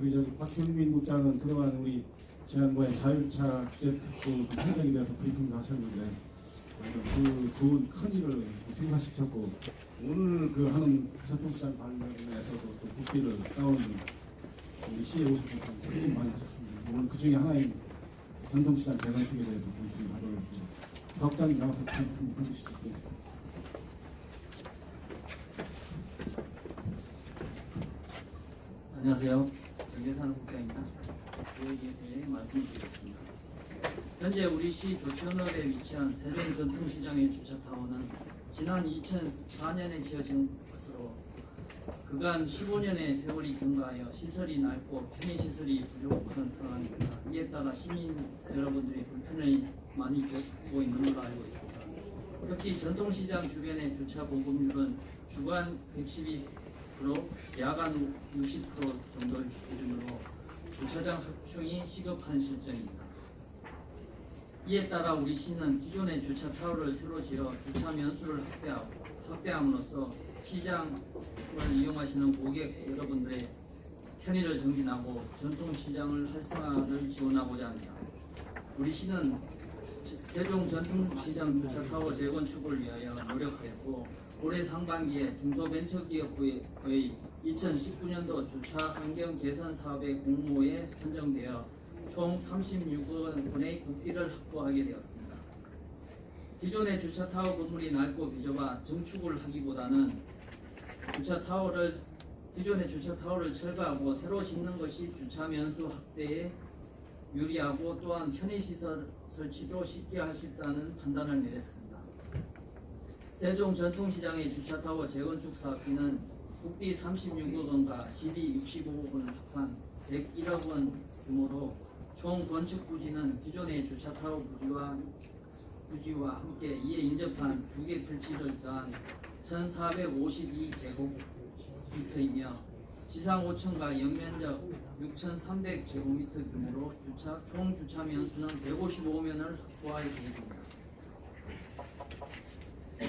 우리 저기 박경민 국장은 그동안 우리 지난번에 자율차 규제 특구 행정에 대해서 브리핑도 하셨는데 그 좋은 큰 일을 생각시켰고 오늘 그 하는 전통시장 관련해서도 또 국비를 따오는 우리 시에 오셔서 참 고생 많이 하셨습니다. 오늘 그 중에 하나인 전통시장 재건축에 대해서 브리핑 하도록하겠습니다. 덕장님 나와서 브리핑 해주시죠. 안녕하세요. 정계산 국장입니다. 계획에 대해 말씀드리겠습니다. 현재 우리 시 조천읍에 위치한 세종 전통시장의 주차타워는 지난 2004년에 지어진 것으로 그간 15년의 세월이 경과하여 시설이 낡고 편의시설이 부족한 상황입니다. 이에 따라 시민 여러분들이 불편을 많이 겪고 있는 걸로 알고 있습니다. 특히 전통시장 주변의 주차 보급률은 주간 112%, 야간 60% 정도 기준으로 주차장 확충이 시급한 실정입니다. 이에 따라 우리 시는 기존의 주차 타워를 새로 지어 주차 면수를 확대함으로써 시장을 이용하시는 고객 여러분들의 편의를 증진하고 전통시장을 활성화를 지원하고자 합니다. 우리 시는 세종 전통시장 주차 타워 재건축을 위하여 노력하였고 올해 상반기에 중소벤처기업부의 2019년도 주차 환경 개선 사업의 공모에 선정되어 총 36억 원의 국비를 확보하게 되었습니다. 기존의 주차 타워 건물이 낡고 비좁아 증축을 하기보다는 기존의 주차 타워를 철거하고 새로 짓는 것이 주차 면수 확대에 유리하고 또한 편의시설 설치도 쉽게 할 수 있다는 판단을 내렸습니다. 세종 전통시장의 주차타워 재건축 사업비는 국비 36억 원과 시비 65억 원을 합한 101억 원 규모로 총 건축 부지는 기존의 주차타워 부지와 함께 이에 인접한 2개 필지를 더한 1452제곱미터이며 지상 5층과 연면적 6300제곱미터 규모로 총 주차 면수는 155면을 확보할 계획입니다.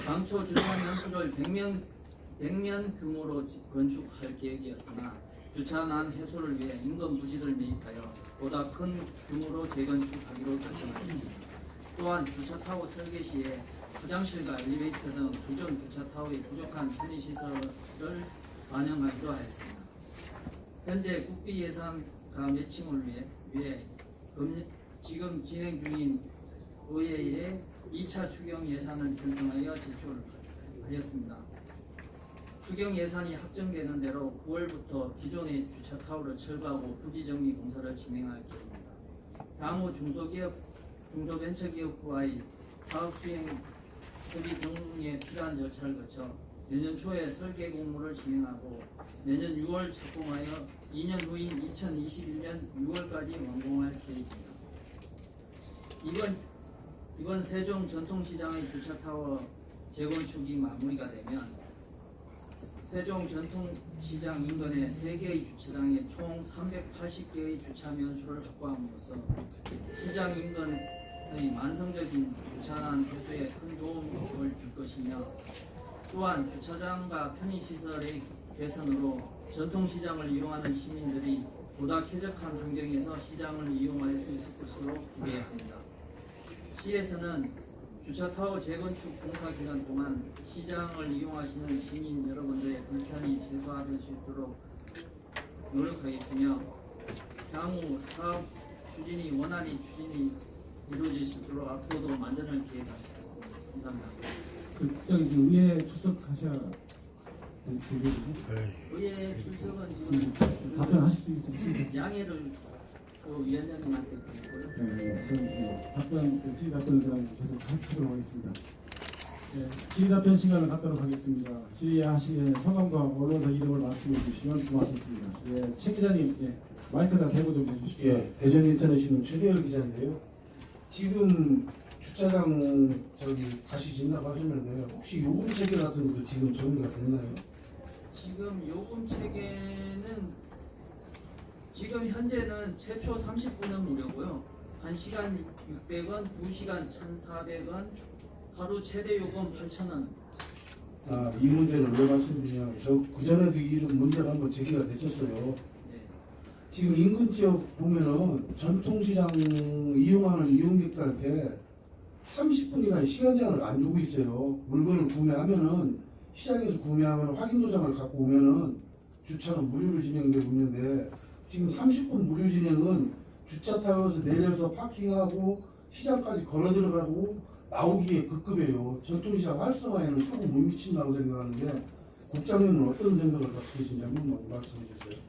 당초 주차 면수를 100면 규모로 건축할 계획이었으나 주차난 해소를 위해 인근 부지를 매입하여 보다 큰 규모로 재건축하기로 결정하였습니다. 또한 주차타워 설계 시에 화장실과 엘리베이터 등 기존 주차타워의 부족한 편의시설을 반영하기로 하였습니다. 현재 국비 예산과 매칭을 위해 지금 진행 중인 의회에 2차 추경 예산을 편성하여 제출하였습니다. 추경 예산이 확정되는 대로 9월부터 기존의 주차타워를 철거하고 부지 정리 공사를 진행할 계획입니다. 향후 중소벤처기업부와의 사업 수행 협의 등에 필요한 절차를 거쳐 내년 초에 설계 공모를 진행하고 내년 6월 착공하여 2년 후인 2021년 6월까지 완공할 계획입니다. 이번 세종 전통시장의 주차타워 재건축이 마무리가 되면 세종 전통시장 인근의 3개의 주차장에 총 380개의 주차 면수를 확보함으로써 시장 인근의 만성적인 주차난 해소에 큰 도움을 줄 것이며 또한 주차장과 편의시설의 개선으로 전통시장을 이용하는 시민들이 보다 쾌적한 환경에서 시장을 이용할 수 있을 것으로 기대합니다. 시에서는 주차타워 재건축 공사 기간 동안 시장을 이용하시는 시민 여러분들의 불편이 최소화될 수 있도록 노력하겠으며 향후 사업 추진이 원활히 추진이 이루어질 수 있도록 앞으로도 만전을 기해가겠습니다. 감사합니다. 저기 의회 출석하셔야 될 준비죠? 의회 출석은 지금 답변하실 수 있으시겠어요? 양해를 위원장님한테 드리고요. 네, 그럼 질의 답변을 그냥 계속 하도록 하겠습니다. 네, 질의 답변 시간을 갖도록 하겠습니다. 질의하시는 성함과 언론사 이름을 말씀해 주시면 고맙겠습니다. 예, 최 기자님, 예, 마이크에다 대고 좀 해주십시오. 예, 대전 인터내셔널 최대열 기자인데요. 지금 주차장 다시 짓는다고 하셨는데 혹시 요금 체계 같은 것도 지금 정리가 됐나요? 지금 요금 체계는 지금 현재는 최초 30분은 무료고요. 1시간 600원, 2시간 1,400원, 하루 최대 요금 8,000원 이 문제는 왜 말씀드리냐면 그 전에도 이런 문제가 한번 제기가 됐었어요. 네. 지금 인근 지역 보면은 전통시장 이용하는 이용객들한테 30분이라는 시간 제한을 안 두고 있어요. 물건을 구매하면은 시장에서 구매하면 확인 도장을 갖고 오면은 주차는 무료로 진행되고 있는데 지금 30분 무료 진행은 주차 타워에서 내려서 파킹하고 시장까지 걸어 들어가고 나오기에 급급해요. 전통시장 활성화에는 조금 못 미친다고 생각하는데 국장님은 어떤 생각을 갖고 계신지 한번 말씀해 주세요.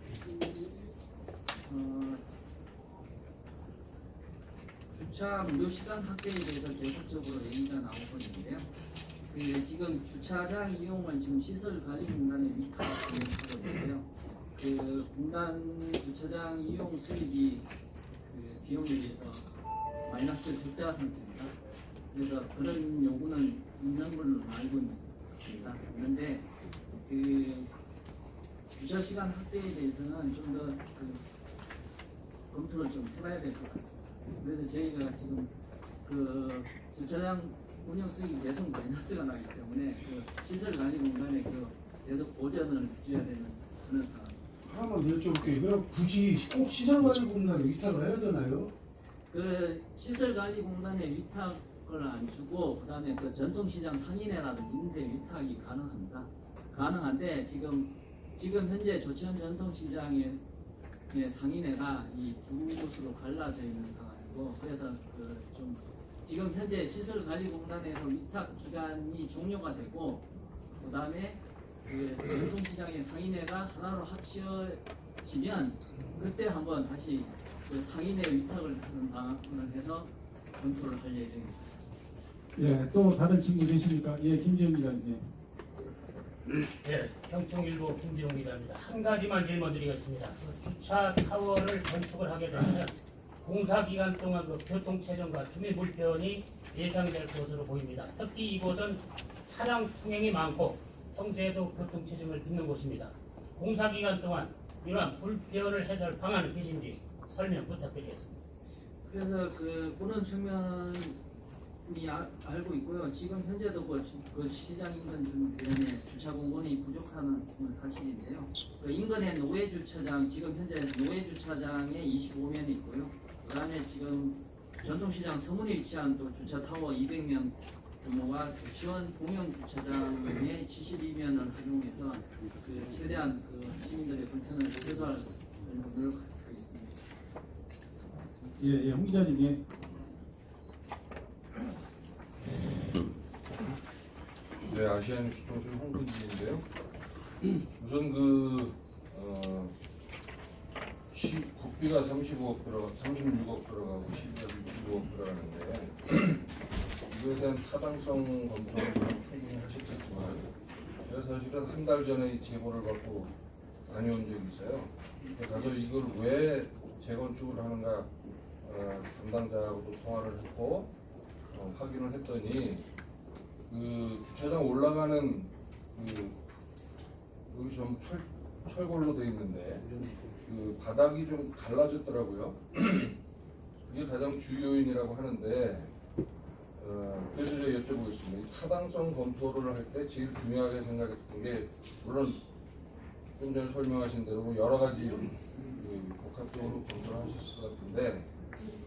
주차 무료 시간 확대에 대해서 계속적으로 얘기가 나오고 있는데요. 지금 주차장 이용을 지금 시설관리공단에 위탁하고 있는데요. 공단 주차장 이용 수입이 비용에 비해서 마이너스 적자 상태입니다. 그래서 그런 요구는 있는 걸로 알고 있습니다. 그런데 주차 시간 확대에 대해서는 좀 더 검토를 좀 해봐야 될 것 같습니다. 그래서 저희가 지금 주차장 운영 수익이 계속 마이너스가 나기 때문에 시설관리공단에 계속 보전을 해줘야 되는 그런 상황입니다. 하나만 더 여쭤볼게요. 그럼 굳이 꼭 시설관리공단에 위탁을 해야 되나요? 시설관리공단에 위탁을 안 주고 그다음에 전통시장 상인회라든지 이런 데 위탁이 가능합니다. 가능한데 지금 현재 조천 전통시장의 상인회가 이 두 곳으로 갈라져 있는 상황이고 그래서 지금 현재 시설관리공단에서 위탁 기간이 종료가 되고 그다음에 전통시장의 상인회가 하나로 합쳐지면 그때 한번 다시 상인회 위탁을 하는 방안을 해서 검토를 할 예정입니다. 예, 또 다른 질문 계십니까? 예, 김지영 기자님. 네, 경총일보 김지용 기자입니다. 한 가지만 질문드리겠습니다. 주차 타워를 건축을 하게 되면 공사 기간 동안 교통체증과 주민 불편이 예상될 것으로 보입니다. 특히 이곳은 차량 통행이 많고 평소에도 교통체증을 빚는 곳입니다. 공사 기간 동안 이러한 불편을 해결 방안은 계신지 설명 부탁드리겠습니다. 그래서 그런 측면이 알고 있고요. 지금 현재도 시장 인근 주변에 주차 공간이 부족한 사실인데요. 인근에 노예 주차장 지금 현재 노예 주차장에 25면이 있고요. 그다음에 지금 전통시장 서문에 위치한 또 주차 타워 200명 규모와 지원 공영 주차장에 72면을 활용해서 최대한 시민들의 불편을 최소화할 노력하고 있습니다. 예, 홍 기자님. 예. 네, 아시안 뉴스통신 홍근진인데요. 우선 국비가 36억 들어가고 시비가 65억 들어가는데 이거에 대한 타당성 검토는 충분히 하셨겠지만 제가 사실은 한 달 전에 이 제보를 받고 다녀온 적이 있어요. 가서 이걸 왜 재건축을 하는가 담당자하고도 통화를 했고 확인을 했더니 주차장 올라가는 여기 좀 철골로 되어 있는데 바닥이 좀 갈라졌더라고요. 그게 가장 주요인이라고 하는데 그래서 제가 여쭤보겠습니다. 이 타당성 검토를 할 때 제일 중요하게 생각했던 게 물론 좀 전에 설명하신 대로 여러 가지 복합적으로 검토를 하셨을 것 같은데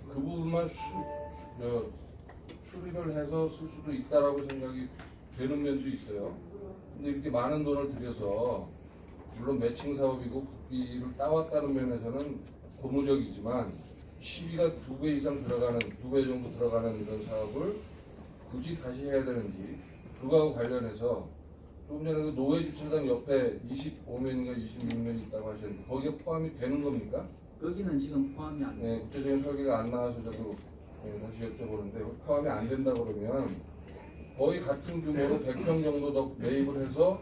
그 부분만 추리를 해서 쓸 수도 있다라고 생각이 되는 면도 있어요. 근데 이렇게 많은 돈을 들여서 물론 매칭 사업이고 국비를 따왔다는 면에서는 고무적이지만 시비가 2배 이상 들어가는 2배 정도 들어가는 이런 사업을 굳이 다시 해야 되는지 그거하고 관련해서 조금 전에 그 노예 주차장 옆에 25면인가 26면이 있다고 하셨는데 거기에 포함이 되는 겁니까? 거기는 지금 포함이 안 돼요. 네, 구체적인 설계가 안 나와서 저도 다시 여쭤보는데 포함이 안 된다 그러면 거의 같은 규모로 100평 정도 더 매입을 해서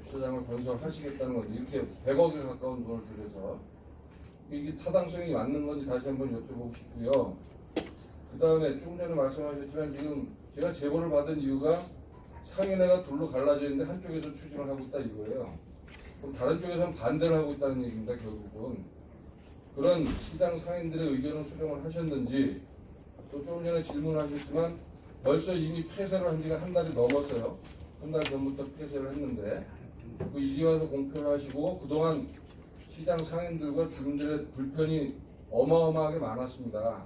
주차장을 건설하시겠다는 건데 이렇게 100억에 가까운 돈을 들여서 이게 타당성이 맞는 건지 다시 한번 여쭤보고 싶고요. 그 다음에 좀 전에 말씀하셨지만 지금 제가 제보를 받은 이유가 상인회가 둘로 갈라져 있는데 한쪽에서 추진을 하고 있다 이거예요. 그럼 다른 쪽에서는 반대를 하고 있다는 얘기입니다. 결국은 그런 시장 상인들의 의견을 수렴을 하셨는지 또 조금 전에 질문을 하셨지만 벌써 이미 폐쇄를 한 지가 한 달이 넘었어요. 한 달 전부터 폐쇄를 했는데 그 이제 와서 공표를 하시고 그동안 시장 상인들과 주민들의 불편이 어마어마하게 많았습니다.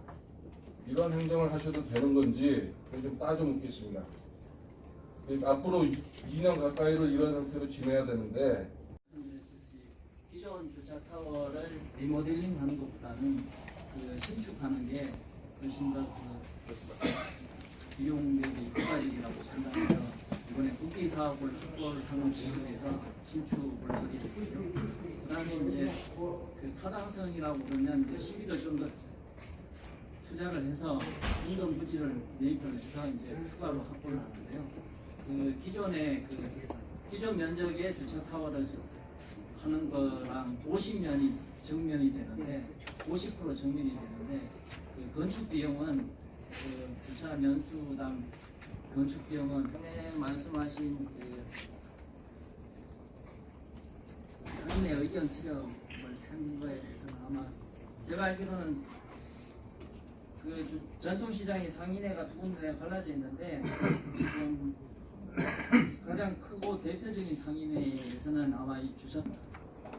이런 행정을 하셔도 되는 건지 좀 따져 묻겠습니다. 앞으로 2년 가까이를 이런 상태로 지내야 되는데 기존 주차 타워를 리모델링하는 것보다는 신축하는 게 훨씬 더 비용 대비 효과적이라고 판단해서 이번에 국비 사업을 확보를 하는 지역에서 신축을 하게 됐고요. 그다음에 이제 그 타당성이라고 그러면 이제 시비를 좀 더 투자를 해서 인근 부지를 매입을 해서 이제 추가로 확보를 하는데요. 그 기존의 기존 면적의 주차 타워를 하는 거랑 50면이 정면이 되는데 50% 정면이 되는데 그 건축 비용은 그 주차 면수당 건축 비용은 전에 말씀하신 상인의 의견 수렴을 한 거에 대해서는 아마 제가 알기로는 그 전통시장이 상인회가 두 군데 갈라져 있는데 지금 가장 크고 대표적인 상인회에서는 아마 이 주차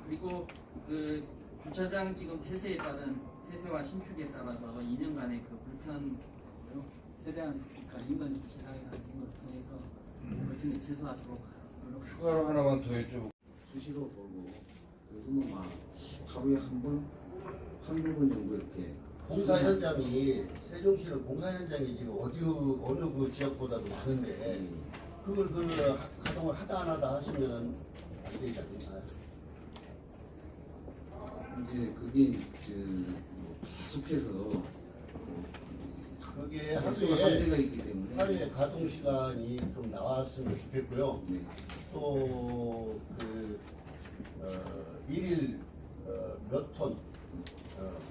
그리고 그 주차장 지금 폐쇄와 신축에 따라서 2년간의 그 불편 최대한 그러니까 인근 주차장이라는 걸 통해서 불편을 최소화하도록 추가로 하나만 더 여쭤보고 수시로 보고 요즘은 막 하루에 한 번, 한두 번 정도 이렇게 공사 현장이 세종시는 공사 현장이 지금 어느 그 지역보다도 많은데 그걸 가동을 하다 안 하다 하시면 안 되지 않나요? 이제 그게 계속해서 그게 횟수가 한계가 있기 때문에 하루에 가동 시간이 좀 나왔으면 좋겠고요. 네. 또 일일 몇 톤,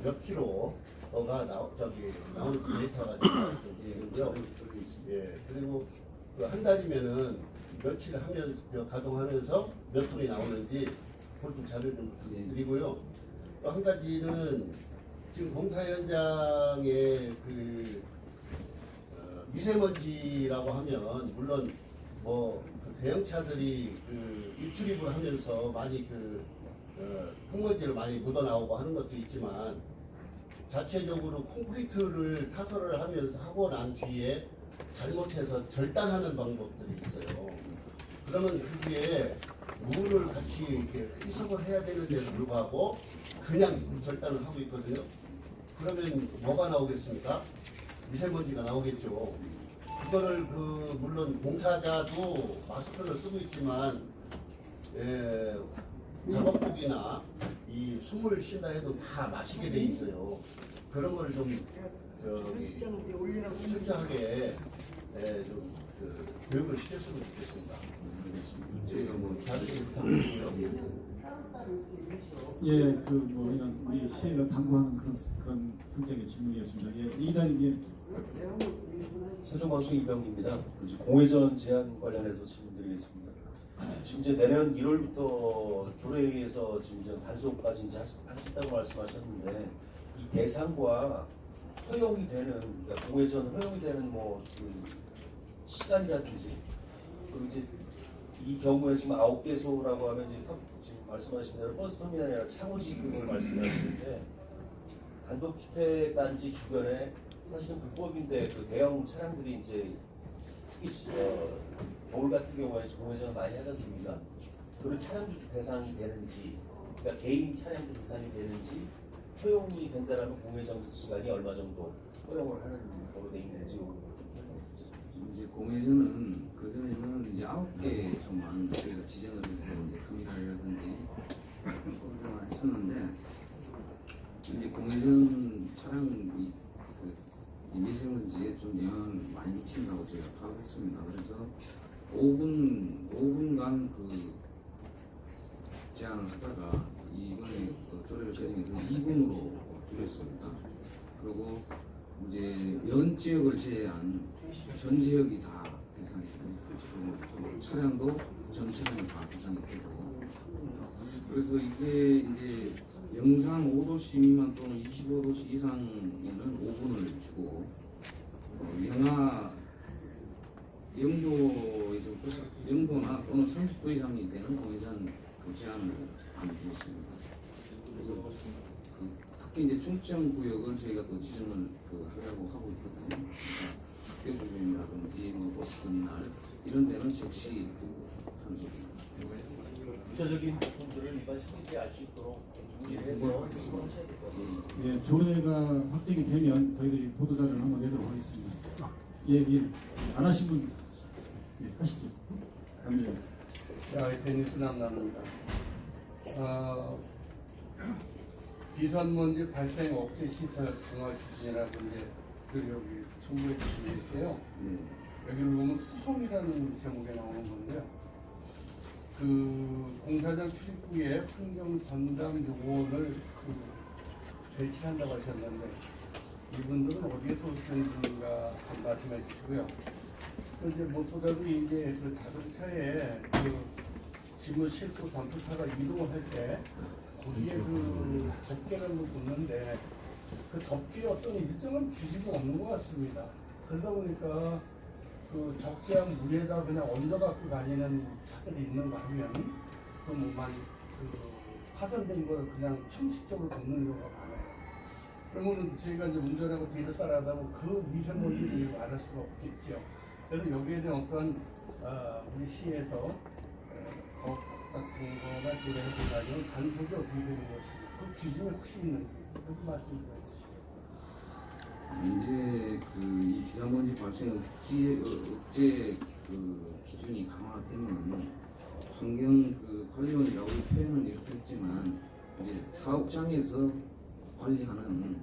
몇 킬로가 나오는 데이터가 나왔으면 좋겠고요. 예, 그리고 그 한 달이면은 며칠 하면서 가동하면서 몇 톤이 나오는지 그것도 자료 좀 부탁드리고요. 또 한 가지는 지금 공사 현장에 미세먼지라고 하면 물론 뭐 대형차들이 입출입을 하면서 많이 흙먼지를 많이 묻어 나오고 하는 것도 있지만 자체적으로 콘크리트를 타설을 하면서 하고 난 뒤에 잘못해서 절단하는 방법들이 있어요. 그러면 그게 물을 같이 이렇게 희석을 해야 되는데도 불구하고 그냥 절단을 하고 있거든요. 그러면 뭐가 나오겠습니까? 미세먼지가 나오겠죠. 그거를 물론 공사자도 마스크를 쓰고 있지만 작업복이나 이 숨을 쉰다 해도 다 마시게 돼 있어요. 그런 거를 좀 철저하게 좀 교육을 시켰으면 좋겠습니다. 저희가 뭐 자세히 부탁드리고요. 예, 이런 우리 시의가 당부하는 그런 성격의 질문이었습니다. 예, 이 자리에 세종방송 이병기입니다. 공회전 제한 관련해서 질문드리겠습니다. 지금 이제 내년 1월부터 조례에서 지금 이제 단속까지 이제 하신다고 말씀하셨는데 이 대상과 허용이 되는 그러니까 공회전 허용이 되는 시간이라든지 그리고 이제 이 경우에 지금 9개소라고 하면 이제 지금 말씀하신 대로 버스터미널이 아니라 창호지급을 말씀하시는데 단독주택 단지 주변에 사실은 불법인데 그 대형 차량들이 이제 겨울 같은 경우에 공회전을 많이 하지 않습니까? 그런 차량도 대상이 되는지, 그러니까 개인 차량도 대상이 되는지 허용이 된다라면 공회전 시간이 얼마 정도 허용을 하는 걸로 돼 있는지 지금 이제 공회전은 그전에는 이제 9개소만 저희가 지정을 해서 이제 카메라라든지 허용을 했었는데 이제 공회전 차량 미세먼지에 좀 영향을 많이 미친다고 저희가 파악했습니다. 그래서 5분간 제한을 하다가 이번에 조례를 개정해서 2분으로 줄였습니다. 그리고 이제 연 지역을 제외한 전 지역이 다 대상이 되고 차량도 전 차량이 다 대상이 되고 그래서 이게 이제 영상 5도씨 미만 또는 25도씨 이상에는 5분을 주고 영하 영도나 또는 30도 이상이 되는 공회전 그 제한을 안두었습니다. 그래서 특히 이제 중점 구역을 저희가 또 지정을 하려고 하고 있거든요. 학교 주변이라든지 뭐 버스터미널 이런 데는 즉시 단속입니다. 구체적인 부분들은 이번 시기에 알 수 있도록 준비해서 하셔야 될 것 같습니다. 예, 조례가 확정이 되면 저희들이 보도자료를 한번 내도록 하겠습니다. 예. 안 하신 분 하시죠. 감사합니다. 베니스 남남입니다. 비산먼지 발생 억제 시설 강화 추진이라고 이제 여기 정부에 주신 게 있어요. 여기를 보면 수송이라는 제목에 나오는 건데요. 그 공사장 출입구에 환경 전담 요원을 배치한다고 하셨는데 이분들은 어디에서 오셨는가 좀 말씀해 주시고요. 또 이제 무엇보다도 이제 그 자동차에 그 짐을 싣고 덤프차가 이동할 때 거기에 그 덮개를 놓는데 그 덮개에 어떤 일정한 규칙이 없는 것 같습니다. 그러다 보니까 그 적재한 물에다 그냥 얹어갖고 다니는 차들이 있는가 하면 그 뭐만 그 파손된 걸 그냥 형식적으로 덮는 경우가 많아요. 그러면 저희가 이제 운전하고 뒤를 따라가다 보면 그 미세먼지를 알을 수가 없겠죠. 그래서 여기에 대한 어떠한 우리 시에서 법 같은 거나 조례를 가지고 단속이 어떻게 되는 것인지 그 기준이 혹시 있는지 그 말씀 좀 해주시죠. 이제 이 비산먼지 발생 억제 기준이 강화되면 환경 관리원이라고 표현은 이렇게 했지만 이제 사업장에서 관리하는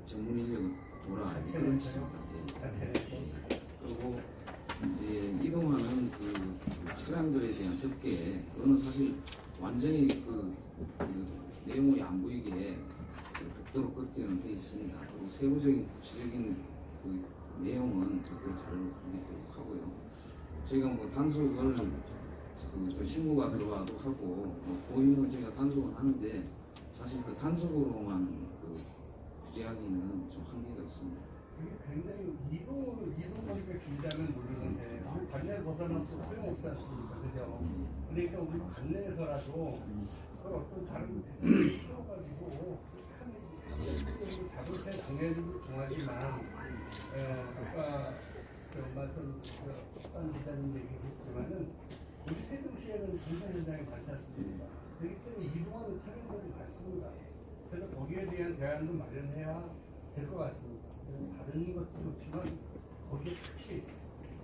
전문 인력을 돌아야 되는 것입니다. 그리고 이제 이동하는 그 차량들에 대한 덮개 그거는 사실 완전히 그 내용물이 안 보이게 극도로 꺾이는 돼 있습니다. 그리고 세부적인 구체적인 그 내용은 그때 잘 풀리도록 하고요. 저희가 뭐 단속을 그 신고가 들어와도 하고 뭐 고의물 저희가 단속을 하는데 사실 그 단속으로만 그 규제하기는 좀 한계가 있습니다. 이게 굉장히 이동하기가 길다면 모르는데 우리 관내를 벗어나면 또 소용없지 않습니까? 그죠? 그러니까 우리 관내에서라도 그걸 어떤 다른 배치를 키워가지고 자동차 정해도 중하지만 아까 말씀 한 기자님 얘기했지만은 우리 세종시에는 공사 현장이 많지 않습니까? 그렇기 때문에 이동하는 차량들이 많습니다. 그래서 거기에 대한 대안도 마련해야 될 것 같습니다. 다른 것도 좋지만 거기에 특히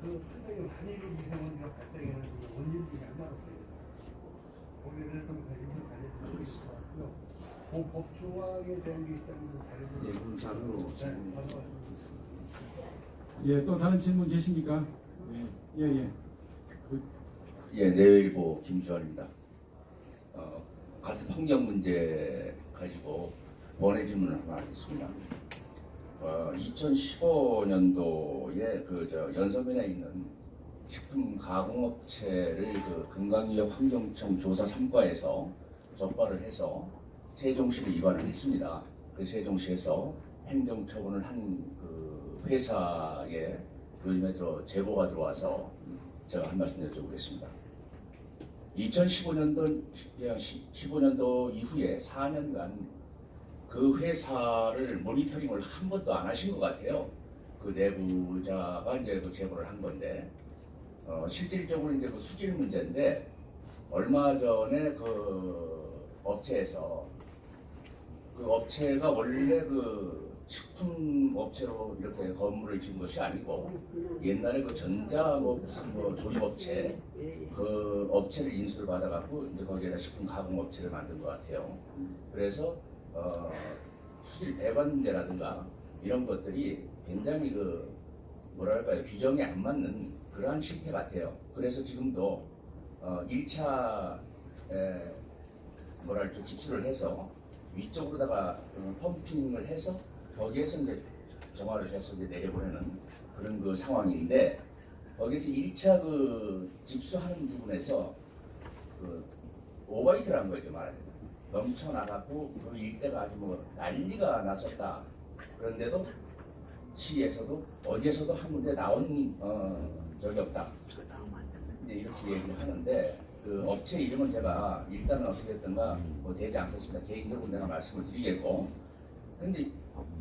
그 상당히 한일로 미세먼지가 발생하는 원인 중에 하나로 보입니다. 거기에 좀 관리해 주실 것 같고요. 그 법 조항에 대한 게 있다면 좀 예, 다른 그럼 자료로 예, 또 다른 질문 계십니까? 예. 예, 내일보 김주환입니다. 같은 환경 문제 가지고 번외 질문을 하나 하겠습니다. 2015년도에 연서면에 있는 식품 가공업체를 금강위의 환경청 조사 3과에서 적발을 해서 세종시를 입안을 했습니다. 그 세종시에서 행정처분을 한 그 회사에 요즘에 제보가 들어와서 제가 한 말씀 여쭤보겠습니다. 2015년도 이후에 4년간 그 회사를 모니터링을 한 번도 안 하신 것 같아요. 그 내부자가 이제 그 제보를 한 건데, 실질적으로 이제 그 수질 문제인데, 얼마 전에 그 업체에서 그 업체가 원래 그 식품 업체로 이렇게 건물을 지은 것이 아니고 옛날에 그 전자 무슨 조립업체 그 업체를 인수를 받아갖고 이제 거기에다 식품 가공 업체를 만든 것 같아요. 그래서 수질 배관 문제라든가 이런 것들이 굉장히 그 뭐랄까요, 규정에 안 맞는 그러한 실태 같아요. 그래서 지금도 1차 뭐랄까 집수를 해서 위쪽으로다가 펌핑을 해서 거기에서 이제 정화를 해서 이제 내려보내는 그런 그 상황인데, 거기서 1차 그 집수하는 부분에서 그 오버히트를 한 거죠, 말하자면. 넘쳐나가고 그 일대가 아주 뭐 난리가 났었다. 그런데도 시에서도 어디에서도 한 군데 나온 적이 없다. 이제 이렇게 얘기를 하는데 그 업체 이름은 제가 일단은 어떻게 됐든가 뭐 되지 않겠습니다. 개인적으로 내가 말씀을 드리겠고, 근데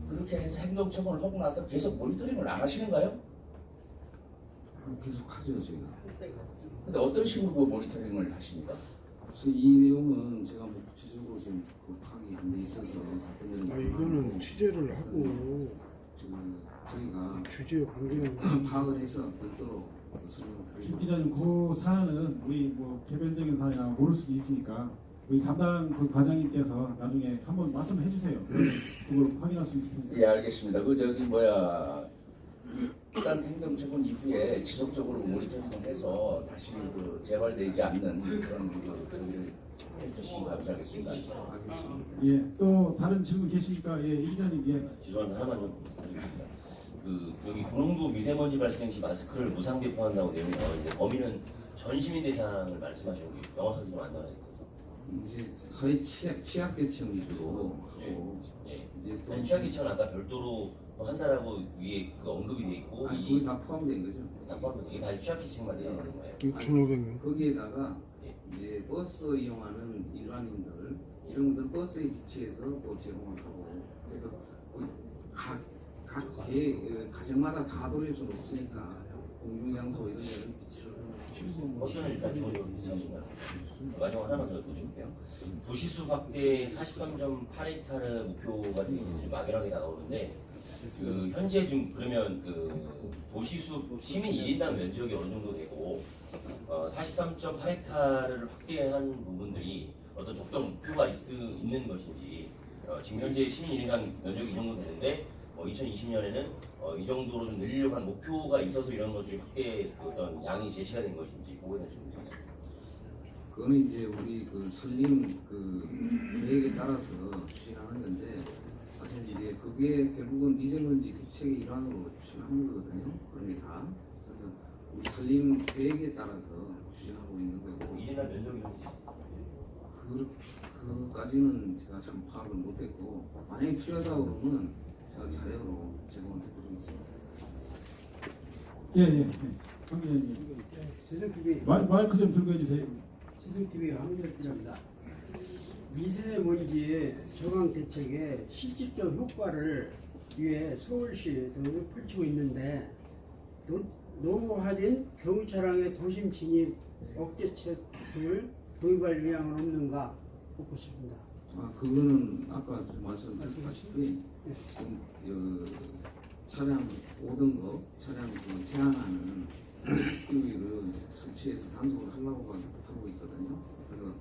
그렇게 해서 행정처분을 하고 나서 계속 모니터링을 안 하시는가요? 계속 하죠 저희가. 근데 어떤 식으로 그 모니터링을 하십니까? 그래서 이 내용은 제가 뭐 구체적으로 지금 그 파악이 안 돼 있어서 답변드리는 아 이거는 취재를 하고 지금 저희가 주제 관계는 파악을 해서 별도로 설명을 김 드리고 기자님, 그 사안은 우리 뭐 개별적인 사안이라 모를 수도 있으니까 우리 담당 그 과장님께서 나중에 한번 말씀해 주세요. 그걸 확인할 수 있을 테니까. 예, 알겠습니다. 그 저기 뭐야 일단 행정처분 이후에 지속적으로 모니터링을 해서 다시 그 재발되지 않는 그런 그 저기를 해주시기 감사하겠습니다. 예, 또 다른 질문 계십니까? 예, 이 기자님, 예. 죄송한데 하나만 좀 드리겠습니다. 그 여기 고농도 미세먼지 발생 시 마스크를 무상 배포한다고 내용이 나오는데 범위는 전 시민 대상을 말씀하시는 게 명확하게 좀 안 나와 있어서. 이제 사회 취약계층 위주로 하고 예. 이제 또 아니, 취약계층은 아까 별도로 뭐 한다라고 위에 그 언급이 돼 있고 아니, 거기 다 포함된 거죠. 다 포함된 이게 다 취약계층만 대상하는 거예요. 6,500명. 거기에다가 이제 버스 이용하는 일반인들 이런 분들 버스에 비치해서 또 제공을 하고 그래서 각 가정마다 다 돌릴 수는 없으니까 공중장소 이런 데는 비치를 하는 버스는 일단 기본적으로 괜찮습니다. 마지막 하나만 더 여쭤볼게요. 도시수 확대 43.8헥타르 목표가 되게 이제 막연하게 나오는데 그 현재 좀 그러면 그 도시수 시민 1인당 면적이 어느 정도 되고 43.8헥타르를 확대한 부분들이 어떤 적정 목표가 있는 것인지 지금 현재 시민 1인당 면적이 이 정도 되는데 2020년에는 이 정도로 좀 늘리려고 하는 목표가 있어서 이런 것들이 확대 어떤 양이 제시가 된 것인지 그거에 대해서 좀 드리겠습니다. 그거는 이제 우리 그 설림 그 계획에 따라서 추진하는 건데 사실 이제 그게 결국은 미세먼지 대책의 일환으로 추진하는 거거든요. 그런 게 다. 그래서 우리 설림 계획에 따라서 추진하고 있는 거고. 1인당 면적이 이렇게 그까지는 제가 참 파악을 못했고 만약에 필요하다 그러면 제가 자료로 제공을 해드리겠습니다. 예. 황 기자님. 세종TV 마이크 좀 들고 해주세요. 세종TV 황길필입니다. 미세먼지 저감 대책의 실질적 효과를 위해 서울시 등을 펼치고 있는데 노후화된 경유 차량의 도심 진입 억제책 등을 도입할 의향은 없는가 묻고 싶습니다. 그거는 아까 말씀드렸다시피 지금 차량 5등급 차량 제한하는 CCTV를 설치해서 단속을 하려고 하고 있거든요. 그래서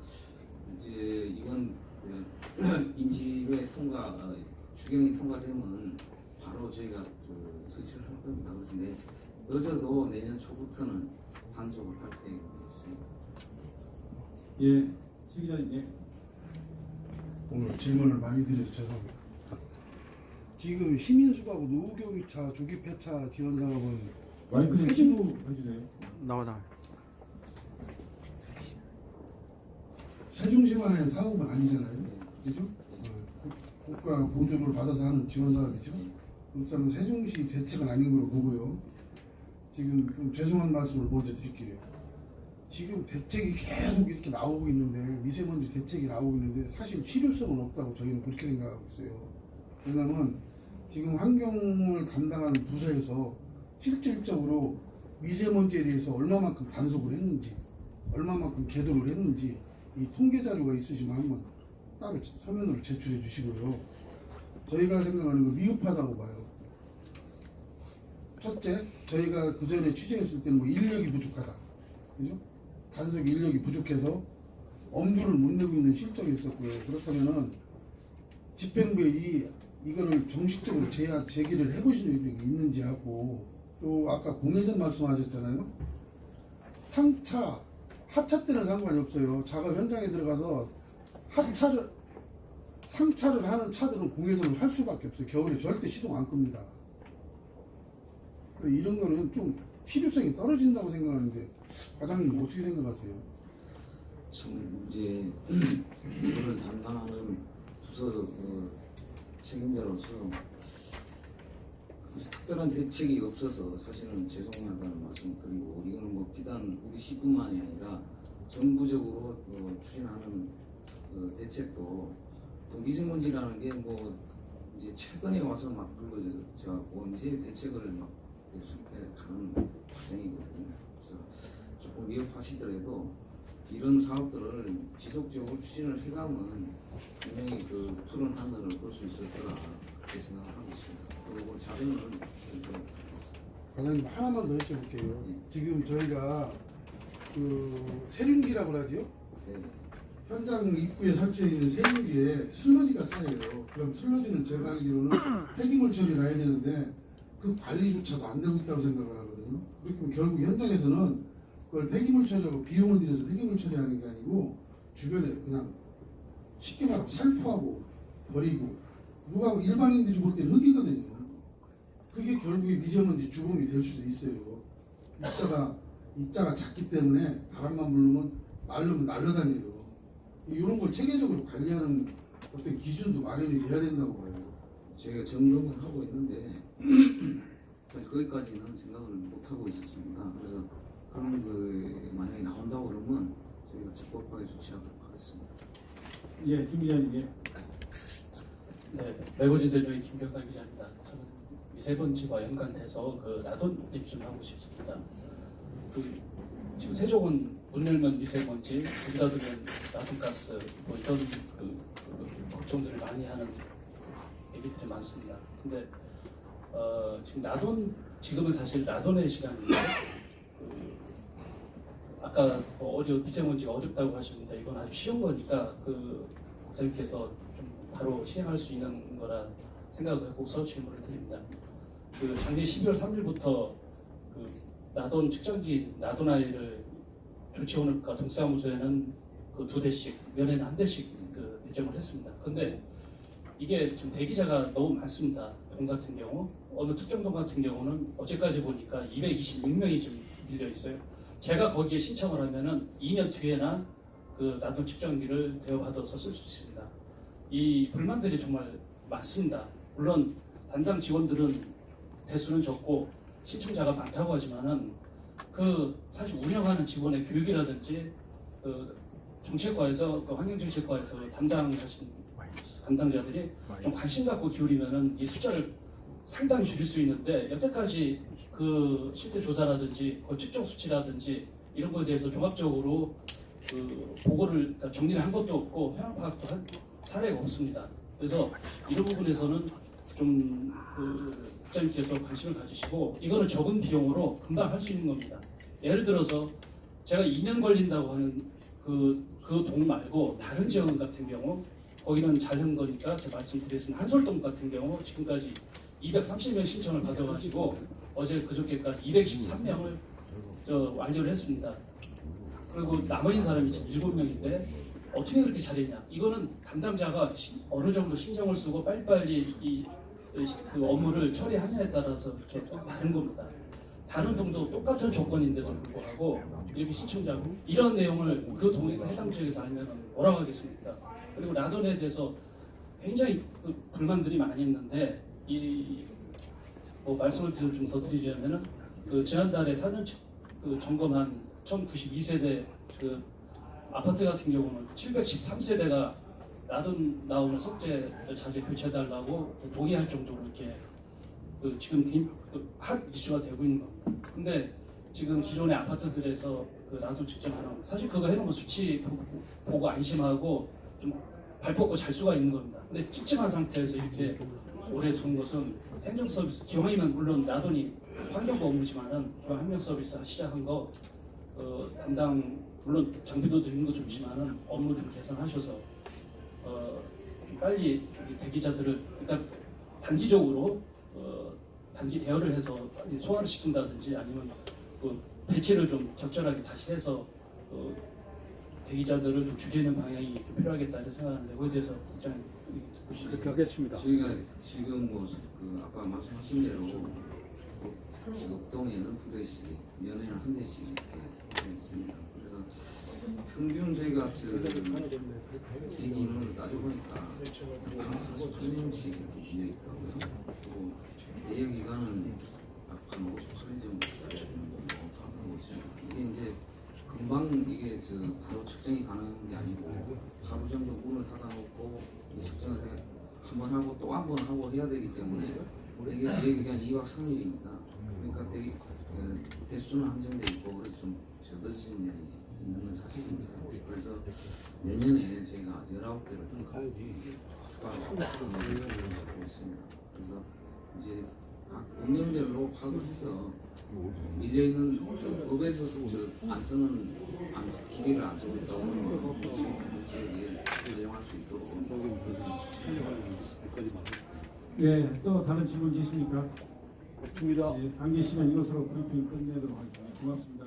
이제 이번 임시회 추경이 통과되면 바로 저희가 설치를 할 겁니다. 그래서 늦어도 내년 초부터는 단속을 할 계획이 있습니다. 예, 시 기자님. 예. 오늘 질문을 많이 드려서 죄송합니다. 지금 시민수하고 노후경유차 조기 폐차 지원 사업은 마이크 좀 켜고 해주세요. 나와. 세종시만의 사업은 아니잖아요. 그죠? 국가 보조를 받아서 하는 지원 사업이죠. 그렇다면 세종시 대책은 아닌 걸로 보고요. 지금 좀 죄송한 말씀을 먼저 드릴게요. 지금 대책이 계속 이렇게 나오고 있는데 미세먼지 대책이 나오고 있는데 사실 실효성은 없다고 저희는 그렇게 생각하고 있어요. 왜냐하면 지금 환경을 담당하는 부서에서 실질적으로 미세먼지에 대해서 얼마만큼 단속을 했는지 얼마만큼 계도를 했는지 이 통계 자료가 있으시면 한번 따로 서면으로 제출해 주시고요. 저희가 생각하는 건 미흡하다고 봐요. 첫째, 저희가 그 전에 취재했을 때는 뭐 인력이 부족하다. 그죠? 단속 인력이 부족해서 엄두를 못 내고 있는 실정이 있었고요. 그렇다면은 집행부에 이거를 정식적으로 제기를 해보신 적이 있는지 하고, 또 아까 공회전 말씀하셨잖아요. 상차, 하차 때는 상관이 없어요. 작업 현장에 들어가서 상차를 하는 차들은 공회전을 할 수밖에 없어요. 겨울에 절대 시동 안 끕니다. 이런 거는 좀 필요성이 떨어진다고 생각하는데 과장님 어떻게 생각하세요? 참 이제 이걸 담당하는 부서 책임자로서 특별한 대책이 없어서 사실은 죄송하다는 말씀을 드리고, 이거는 뭐 비단 우리 시뿐만이 아니라 정부적으로 추진하는 그 대책도 또 미세먼지라는 게 뭐 이제 최근에 와서 막 불거져 갖고 이제 대책을 막 수립해 가는 과정이거든요. 그래서 조금 위협하시더라도 이런 사업들을 지속적으로 추진을 해가면 분명히 그 푸른 하늘을 볼 수 있을 거라 그렇게 생각하고 있습니다. 그리고 자료는 과장님 하나만 더 여쭤볼게요. 네. 지금 저희가 그 세륜기라고 하죠? 네. 현장 입구에 설치되어 있는 세륜기에 슬러지가 쌓여요. 그럼 슬러지는 제가 알기로는 폐기물 처리를 해야 되는데 그 관리조차도 안 되고 있다고 생각을 하거든요. 그렇게 하면 결국 현장에서는 그걸 폐기물 처리하고 비용을 들여서 폐기물 처리하는 게 아니고 주변에 그냥 쉽게 말하면 살포하고 버리고, 누가 일반인들이 볼 때는 흙이거든요. 그게 결국에 미세먼지 주범이 될 수도 있어요. 입자가 작기 때문에 바람만 불면 마르면 날아다녀요. 이런 걸 체계적으로 관리하는 어떤 기준도 마련이 돼야 된다고 봐요. 저희가 점검을 하고 있는데 사실 거기까지는 생각을 못 하고 있었습니다. 그래서 그런 그 만약에 나온다고 그러면 저희가 적극하게 조치하도록 하겠습니다. 예, 김 기자님. 예. 네, 매거진세조의 김경상 기자입니다. 저는 미세먼지와 연관돼서 그 라돈 얘기 좀 하고 싶습니다. 그 지금 세종은 문 열면 미세먼지, 문 닫으면 라돈가스 뭐 이런 그 걱정들을 많이 하는 얘기들이 많습니다. 근데 지금 지금은 사실 라돈의 시간인데 아까 뭐 미세먼지가 어렵다고 하셨는데 이건 아주 쉬운 거니까 그 국장님께서 좀 바로 시행할 수 있는 거라 생각을 하고서 질문을 드립니다. 그 작년 12월 3일부터 그 라돈 측정기 라돈아이를 조치원과 동사무소에는 그 2대씩, 면에는 1대씩 그 배정을 했습니다. 그런데 이게 지금 대기자가 너무 많습니다. 동 같은 경우 어느 특정 동 같은 경우는 어제까지 보니까 226명이 좀 밀려 있어요. 제가 거기에 신청을 하면은 2년 뒤에나 그 라돈 측정기를 대여받아서 쓸 수 있습니다. 이 불만들이 정말 많습니다. 물론 담당 직원들은 대수는 적고 신청자가 많다고 하지만은 그 사실 운영하는 직원의 교육이라든지 그 정책과에서 그 환경정책과에서 담당하신 담당자들이 좀 관심 갖고 기울이면은 이 숫자를 상당히 줄일 수 있는데 여태까지 그 실태 조사라든지 그 측정 수치라든지 이런 거에 대해서 종합적으로 그 보고를 그러니까 정리를 한 것도 없고 현황 파악도 한 사례가 없습니다. 그래서 이런 부분에서는 좀 그 국장님께서 관심을 가지시고 이거는 적은 비용으로 금방 할 수 있는 겁니다. 예를 들어서 제가 2년 걸린다고 하는 그 동 말고 다른 지역 같은 경우 거기는 잘 한 거니까 제가 말씀드리겠습니다. 한솔동 같은 경우 지금까지 230명 신청을 받아가지고 어제 그저께까지 213명을 완료를 했습니다. 그리고 남아있는 사람이 지금 7명인데 어떻게 그렇게 잘했냐? 이거는 담당자가 어느 정도 신경을 쓰고 빨리빨리 그 업무를 처리하느냐에 따라서 이렇게 다른 겁니다. 다른 동도 똑같은 조건인데도 불구하고 이렇게 신청자 이런 내용을 그 동에 해당 지역에서 알면 뭐라고 하겠습니까? 그리고 라돈에 대해서 굉장히 그 불만들이 많이 있는데 뭐 말씀을 좀 더 드리자면은 그 지난달에 4년 그 점검한 1092세대 그 아파트 같은 경우는 713세대가 라돈 나오는 석재 자재 교체해달라고 동의할 정도로 이렇게 그 지금 핫 이슈가 되고 있는 겁니다. 근데 지금 기존의 아파트들에서 그 라돈 측정하는 사실 그거 해놓으면 수치 보고 안심하고 좀 발 뻗고 잘 수가 있는 겁니다. 근데 찝찝한 상태에서 이렇게 오래 둔 것은 행정 서비스 기왕이면 물론 라돈이 환경부 업무지만은 기왕 행정 서비스 시작한 거 담당 물론 장비도 드리는 거 좋지만은 업무 좀 개선하셔서 빨리 대기자들을 그러니까 단기적으로 단기 대여를 해서 빨리 소화를 시킨다든지 아니면 그 배치를 좀 적절하게 다시 해서 대기자들을 좀 줄이는 방향이 필요하겠다 이런 생각하는데 그에 대해서 입장 그렇게 하겠습니다. 저희가 지금 뭐 그 아까 말씀하신 대로 읍동에는 2대씩, 면에는 1대씩 이렇게 되어 있습니다. 그래서 평균 저희가 대기인원을 따져보니까 한 48명씩 이렇게 비어 있더라고요. 그리고 대여 기간은 약 한 58일 정도 하고 있습니다. 이게 이제 금방 이게 바로 측정이 가능한 게 아니고 하루 정도 문을 닫아놓고 측정을 한 번 하고 또 한 번 하고 해야 되기 때문에 이게 대여 기간 2박 3일입니다. 그러니까 대수는 한정돼 있고 그래서 좀 늦어진 면이 있는 건 사실입니다. 그래서 내년에 저희가 19대를 추가하고 있습니다. 그래서 이제 각 운명별로 파악을 해서 밀려있는 법에서 기계를 안 쓰고 있다고 하는 지역에 활용할 수 있도록 네, 또 다른 질문 계십니까? 없습니다. 안 계시면 이것으로 브리핑 끝내도록 하겠습니다. 고맙습니다.